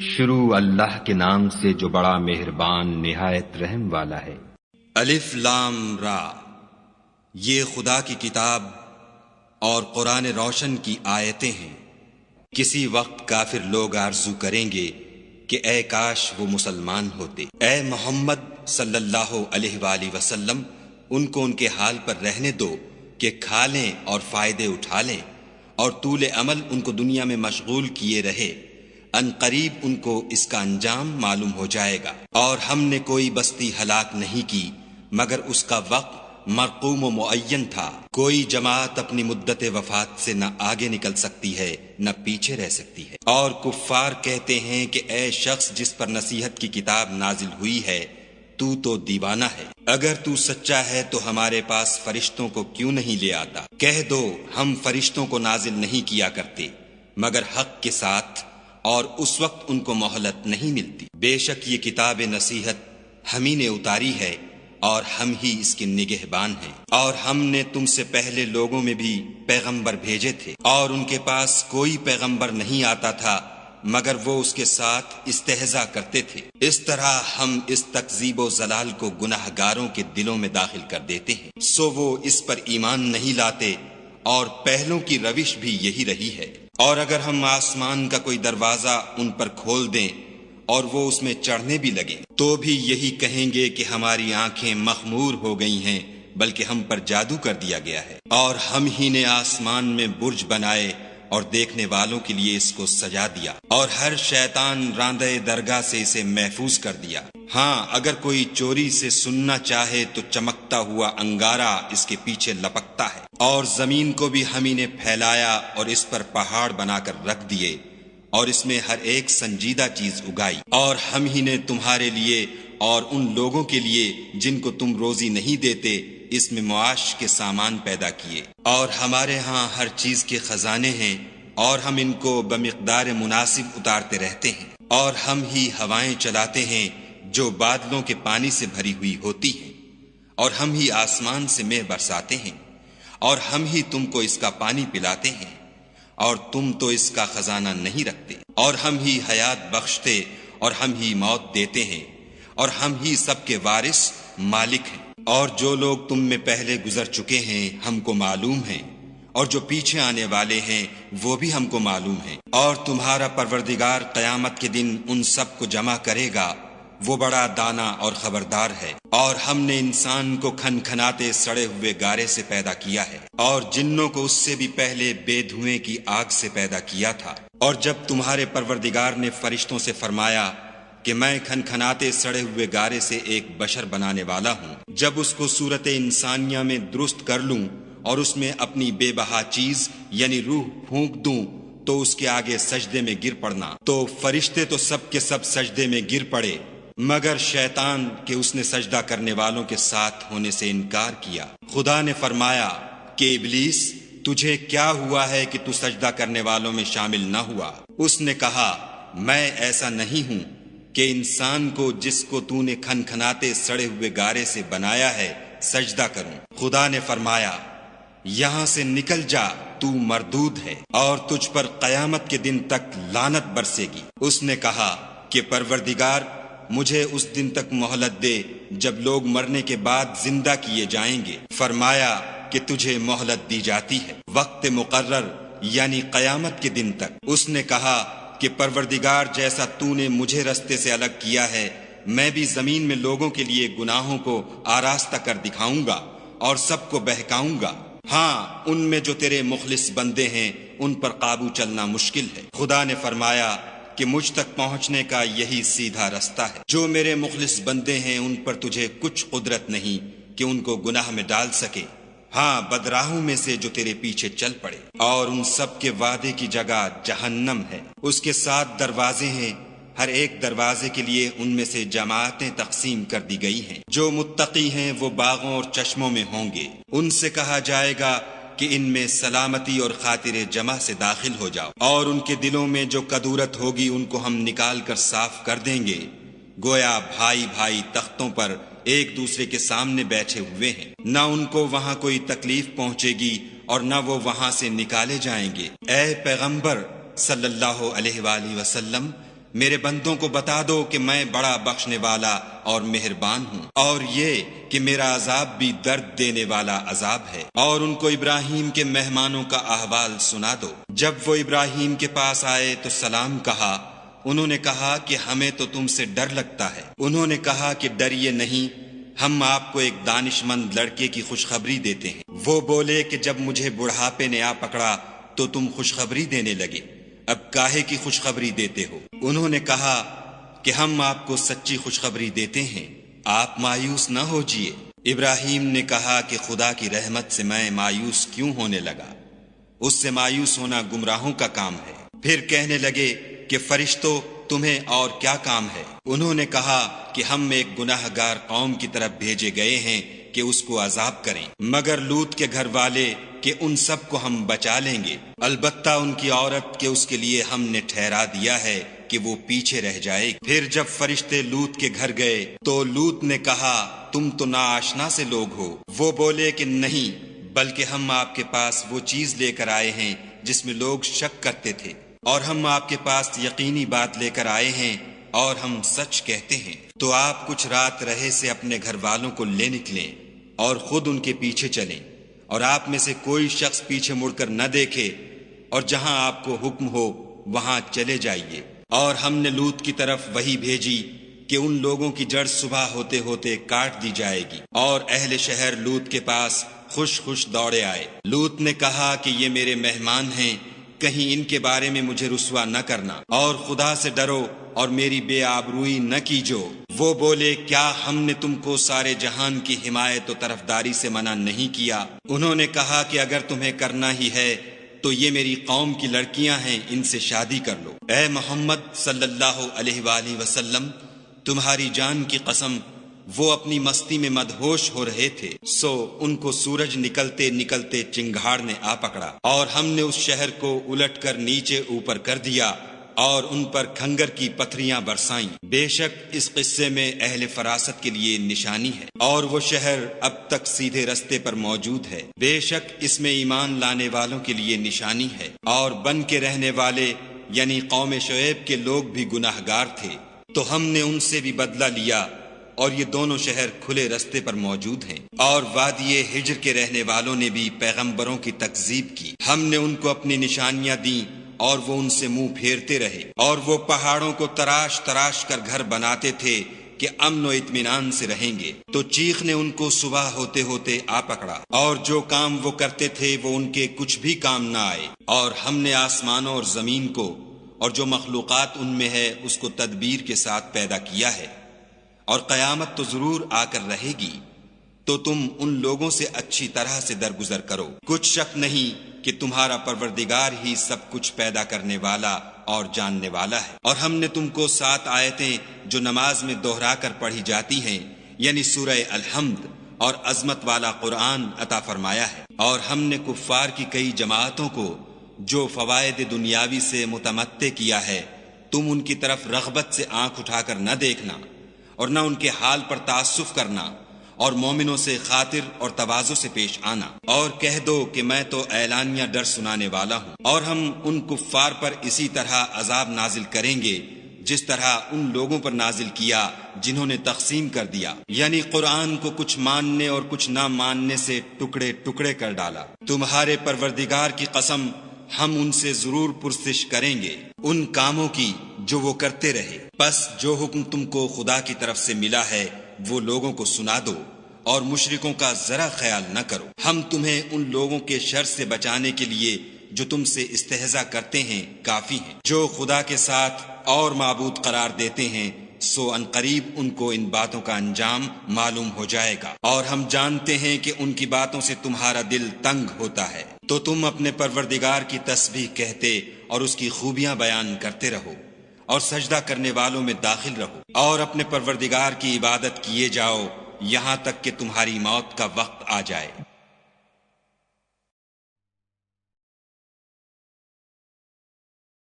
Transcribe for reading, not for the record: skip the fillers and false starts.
شروع اللہ کے نام سے جو بڑا مہربان نہایت رحم والا ہے۔ الف لام را، یہ خدا کی کتاب اور قرآن روشن کی آیتیں ہیں۔ کسی وقت کافر لوگ آرزو کریں گے کہ اے کاش وہ مسلمان ہوتے۔ اے محمد صلی اللہ علیہ وآلہ وسلم، ان کو ان کے حال پر رہنے دو کہ کھا لیں اور فائدے اٹھا لیں، اور طول عمل ان کو دنیا میں مشغول کیے رہے۔ ان قریب ان کو اس کا انجام معلوم ہو جائے گا۔ اور ہم نے کوئی بستی ہلاک نہیں کی مگر اس کا وقت مرقوم و معین تھا۔ کوئی جماعت اپنی مدت وفات سے نہ آگے نکل سکتی ہے نہ پیچھے رہ سکتی ہے۔ اور کفار کہتے ہیں کہ اے شخص جس پر نصیحت کی کتاب نازل ہوئی ہے، تو دیوانہ ہے۔ اگر تو سچا ہے تو ہمارے پاس فرشتوں کو کیوں نہیں لے آتا؟ کہہ دو ہم فرشتوں کو نازل نہیں کیا کرتے مگر حق کے ساتھ، اور اس وقت ان کو مہلت نہیں ملتی۔ بے شک یہ کتاب نصیحت ہم ہی نے اتاری ہے اور ہم ہی اس کے نگہبان ہیں۔ اور ہم نے تم سے پہلے لوگوں میں بھی پیغمبر بھیجے تھے، اور ان کے پاس کوئی پیغمبر نہیں آتا تھا مگر وہ اس کے ساتھ استہزاء کرتے تھے۔ اس طرح ہم اس تکذیب و ضلال کو گناہ گاروں کے دلوں میں داخل کر دیتے ہیں، سو وہ اس پر ایمان نہیں لاتے، اور پہلوں کی روش بھی یہی رہی ہے۔ اور اگر ہم آسمان کا کوئی دروازہ ان پر کھول دیں اور وہ اس میں چڑھنے بھی لگیں تو بھی یہی کہیں گے کہ ہماری آنکھیں مخمور ہو گئی ہیں، بلکہ ہم پر جادو کر دیا گیا ہے۔ اور ہم ہی نے آسمان میں برج بنائے اور دیکھنے والوں کے لیے اس کو سجا دیا، اور ہر شیطان راندہ درگاہ سے اسے محفوظ کر دیا۔ ہاں اگر کوئی چوری سے سننا چاہے تو چمکتا ہوا انگارہ اس کے پیچھے لپکتا ہے۔ اور زمین کو بھی ہم ہی نے پھیلایا اور اس پر پہاڑ بنا کر رکھ دیے، اور اس میں ہر ایک سنجیدہ چیز اگائی۔ اور ہم ہی نے تمہارے لیے اور ان لوگوں کے لیے جن کو تم روزی نہیں دیتے اس میں معاش کے سامان پیدا کیے۔ اور ہمارے ہاں ہر چیز کے خزانے ہیں، اور ہم ان کو بمقدار مناسب اتارتے رہتے ہیں۔ اور ہم ہی ہوائیں چلاتے ہیں جو بادلوں کے پانی سے بھری ہوئی ہوتی ہیں، اور ہم ہی آسمان سے مے برساتے ہیں، اور ہم ہی تم کو اس کا پانی پلاتے ہیں، اور تم تو اس کا خزانہ نہیں رکھتے۔ اور ہم ہی حیات بخشتے اور ہم ہی موت دیتے ہیں، اور ہم ہی سب کے وارث مالک ہیں۔ اور جو لوگ تم میں پہلے گزر چکے ہیں ہم کو معلوم ہیں، اور جو پیچھے آنے والے ہیں وہ بھی ہم کو معلوم ہیں۔ اور تمہارا پروردگار قیامت کے دن ان سب کو جمع کرے گا، وہ بڑا دانا اور خبردار ہے۔ اور ہم نے انسان کو کھنکھناتے سڑے ہوئے گارے سے پیدا کیا ہے، اور جنوں کو اس سے بھی پہلے بے دھوئیں کی آگ سے پیدا کیا تھا۔ اور جب تمہارے پروردگار نے فرشتوں سے فرمایا کہ میں کھنکھناتے سڑے ہوئے گارے سے ایک بشر بنانے والا ہوں، جب اس کو صورت انسانیہ میں درست کر لوں اور اس میں اپنی بے بہا چیز یعنی روح پھونک دوں تو اس کے آگے سجدے میں گر پڑنا۔ تو فرشتے تو سب کے سب سجدے میں گر پڑے مگر شیطان کہ اس نے سجدہ کرنے والوں کے ساتھ ہونے سے انکار کیا۔ خدا نے فرمایا کہ ابلیس تجھے کیا ہوا ہے کہ تو سجدہ کرنے والوں میں شامل نہ ہوا؟ اس نے کہا میں ایسا نہیں ہوں کہ انسان کو جس کو تو نے کھنکھناتے سڑے ہوئے گارے سے بنایا ہے سجدہ کروں۔ خدا نے فرمایا یہاں سے نکل جا، تو مردود ہے، اور تجھ پر قیامت کے دن تک لعنت برسے گی۔ اس نے کہا کہ پروردگار مجھے اس دن تک مہلت دے جب لوگ مرنے کے بعد زندہ کیے جائیں گے۔ فرمایا کہ تجھے مہلت دی جاتی ہے وقت مقرر یعنی قیامت کے دن تک۔ اس نے کہا کہ پروردگار جیسا تو نے مجھے رستے سے الگ کیا ہے میں بھی زمین میں لوگوں کے لیے گناہوں کو آراستہ کر دکھاؤں گا اور سب کو بہکاؤں گا۔ ہاں ان میں جو تیرے مخلص بندے ہیں ان پر قابو چلنا مشکل ہے۔ خدا نے فرمایا کہ مجھ تک پہنچنے کا یہی سیدھا رستہ ہے۔ جو میرے مخلص بندے ہیں ان پر تجھے کچھ قدرت نہیں کہ ان کو گناہ میں ڈال سکے، ہاں بدراہوں میں سے جو تیرے پیچھے چل پڑے۔ اور ان سب کے وعدے کی جگہ جہنم ہے، اس کے 7 دروازے ہیں، ہر ایک دروازے کے لیے ان میں سے جماعتیں تقسیم کر دی گئی ہیں۔ جو متقی ہیں وہ باغوں اور چشموں میں ہوں گے، ان سے کہا جائے گا کہ ان میں سلامتی اور خاطر جمع سے داخل ہو جاؤ، اور ان کے دلوں میں جو کدورت ہوگی ان کو ہم نکال کر صاف کر دیں گے، گویا بھائی بھائی تختوں پر ایک دوسرے کے سامنے بیٹھے ہوئے ہیں۔ نہ ان کو وہاں کوئی تکلیف پہنچے گی اور نہ وہ وہاں سے نکالے جائیں گے۔ اے پیغمبر صلی اللہ علیہ وآلہ وسلم، میرے بندوں کو بتا دو کہ میں بڑا بخشنے والا اور مہربان ہوں، اور یہ کہ میرا عذاب بھی درد دینے والا عذاب ہے۔ اور ان کو ابراہیم کے مہمانوں کا احوال سنا دو۔ جب وہ ابراہیم کے پاس آئے تو سلام کہا۔ انہوں نے کہا کہ ہمیں تو تم سے ڈر لگتا ہے۔ انہوں نے کہا کہ ڈریے نہیں، ہم آپ کو ایک دانش مند لڑکے کی خوشخبری دیتے ہیں۔ وہ بولے کہ جب مجھے بڑھاپے نے آ پکڑا تو تم خوشخبری دینے لگے، اب کاہے کی خوشخبری دیتے ہو؟ انہوں نے کہا کہ ہم آپ کو سچی خوشخبری دیتے ہیں، آپ مایوس نہ ہوجیے۔ ابراہیم نے کہا کہ خدا کی رحمت سے میں مایوس کیوں ہونے لگا؟ اس سے مایوس ہونا گمراہوں کا کام ہے۔ پھر کہنے لگے کہ فرشتوں تمہیں اور کیا کام ہے؟ انہوں نے کہا کہ ہم ایک گناہ گار قوم کی طرف بھیجے گئے ہیں کہ اس کو عذاب کریں، مگر لوط کے گھر والے کہ ان سب کو ہم بچا لیں گے، البتہ ان کی عورت کہ اس کے لیے ہم نے ٹھہرا دیا ہے کہ وہ پیچھے رہ جائے گی۔ پھر جب فرشتے لوط کے گھر گئے تو لوط نے کہا تم تو ناآشنا سے لوگ ہو۔ وہ بولے کہ نہیں، بلکہ ہم آپ کے پاس وہ چیز لے کر آئے ہیں جس میں لوگ شک کرتے تھے، اور ہم آپ کے پاس یقینی بات لے کر آئے ہیں اور ہم سچ کہتے ہیں۔ تو آپ کچھ رات رہے سے اپنے گھر والوں کو لے نکلیں اور خود ان کے پیچھے چلیں، اور آپ میں سے کوئی شخص پیچھے مڑ کر نہ دیکھے، اور جہاں آپ کو حکم ہو وہاں چلے جائیے۔ اور ہم نے لوط کی طرف وحی بھیجی کہ ان لوگوں کی جڑ صبح ہوتے ہوتے کاٹ دی جائے گی، اور اہل شہر لوط کے پاس خوش خوش دوڑے آئے۔ لوط نے کہا کہ یہ میرے مہمان ہیں، کہیں ان کے بارے میں مجھے رسوا نہ کرنا، اور خدا سے ڈرو اور میری بے آبروئی نہ کیجو۔ وہ بولے کیا ہم نے تم کو سارے جہان کی حمایت و طرفداری سے منع نہیں کیا؟ انہوں نے کہا کہ اگر تمہیں کرنا ہی ہے تو یہ میری قوم کی لڑکیاں ہیں، ان سے شادی کر لو۔ اے محمد صلی اللہ علیہ وآلہ وسلم، تمہاری جان کی قسم وہ اپنی مستی میں مدہوش ہو رہے تھے، سو ان کو سورج نکلتے نکلتے چنگھاڑ نے آ پکڑا، اور ہم نے اس شہر کو الٹ کر نیچے اوپر کر دیا اور ان پر کھنگر کی پتھریاں برسائیں۔ بے شک اس قصے میں اہل فراست کے لیے نشانی ہے، اور وہ شہر اب تک سیدھے رستے پر موجود ہے۔ بے شک اس میں ایمان لانے والوں کے لیے نشانی ہے، اور بن کے رہنے والے یعنی قوم شعیب کے لوگ بھی گناہ گار تھے، تو ہم نے ان سے بھی بدلہ لیا، اور یہ دونوں شہر کھلے رستے پر موجود ہیں۔ اور وادی ہجر کے رہنے والوں نے بھی پیغمبروں کی تکذیب کی، ہم نے ان کو اپنی نشانیاں دیں اور وہ ان سے منہ پھیرتے رہے، اور وہ پہاڑوں کو تراش تراش کر گھر بناتے تھے کہ امن و اطمینان سے رہیں گے، تو چیخ نے ان کو صبح ہوتے ہوتے آ پکڑا، اور جو کام وہ کرتے تھے وہ ان کے کچھ بھی کام نہ آئے۔ اور ہم نے آسمانوں اور زمین کو اور جو مخلوقات ان میں ہے اس کو تدبیر کے ساتھ پیدا کیا ہے، اور قیامت تو ضرور آ کر رہے گی، تو تم ان لوگوں سے اچھی طرح سے درگزر کرو۔ کچھ شک نہیں کہ تمہارا پروردگار ہی سب کچھ پیدا کرنے والا اور جاننے والا ہے۔ اور ہم نے تم کو 7 آیتیں جو نماز میں دوہرا کر پڑھی جاتی ہیں، یعنی سورہ الحمد اور عظمت والا قرآن عطا فرمایا ہے، اور ہم نے کفار کی کئی جماعتوں کو جو فوائد دنیاوی سے متمتع کیا ہے، تم ان کی طرف رغبت سے آنکھ اٹھا کر نہ دیکھنا، اور نہ ان کے حال پر تعسف کرنا، اور مومنوں سے خاطر اور تواضع سے پیش آنا، اور کہہ دو کہ میں تو اعلانیہ ڈر سنانے والا ہوں، اور ہم ان کفار پر اسی طرح عذاب نازل کریں گے جس طرح ان لوگوں پر نازل کیا جنہوں نے تقسیم کر دیا، یعنی قرآن کو کچھ ماننے اور کچھ نہ ماننے سے ٹکڑے ٹکڑے کر ڈالا۔ تمہارے پروردگار کی قسم ہم ان سے ضرور پرسش کریں گے ان کاموں کی جو وہ کرتے رہے، پس جو حکم تم کو خدا کی طرف سے ملا ہے وہ لوگوں کو سنا دو، اور مشرکوں کا ذرا خیال نہ کرو۔ ہم تمہیں ان لوگوں کے شر سے بچانے کے لیے جو تم سے استہزاء کرتے ہیں کافی ہیں، جو خدا کے ساتھ اور معبود قرار دیتے ہیں، سو ان قریب ان کو ان باتوں کا انجام معلوم ہو جائے گا، اور ہم جانتے ہیں کہ ان کی باتوں سے تمہارا دل تنگ ہوتا ہے، تو تم اپنے پروردگار کی تسبیح کہتے اور اس کی خوبیاں بیان کرتے رہو، اور سجدہ کرنے والوں میں داخل رہو، اور اپنے پروردگار کی عبادت کیے جاؤ یہاں تک کہ تمہاری موت کا وقت آ جائے۔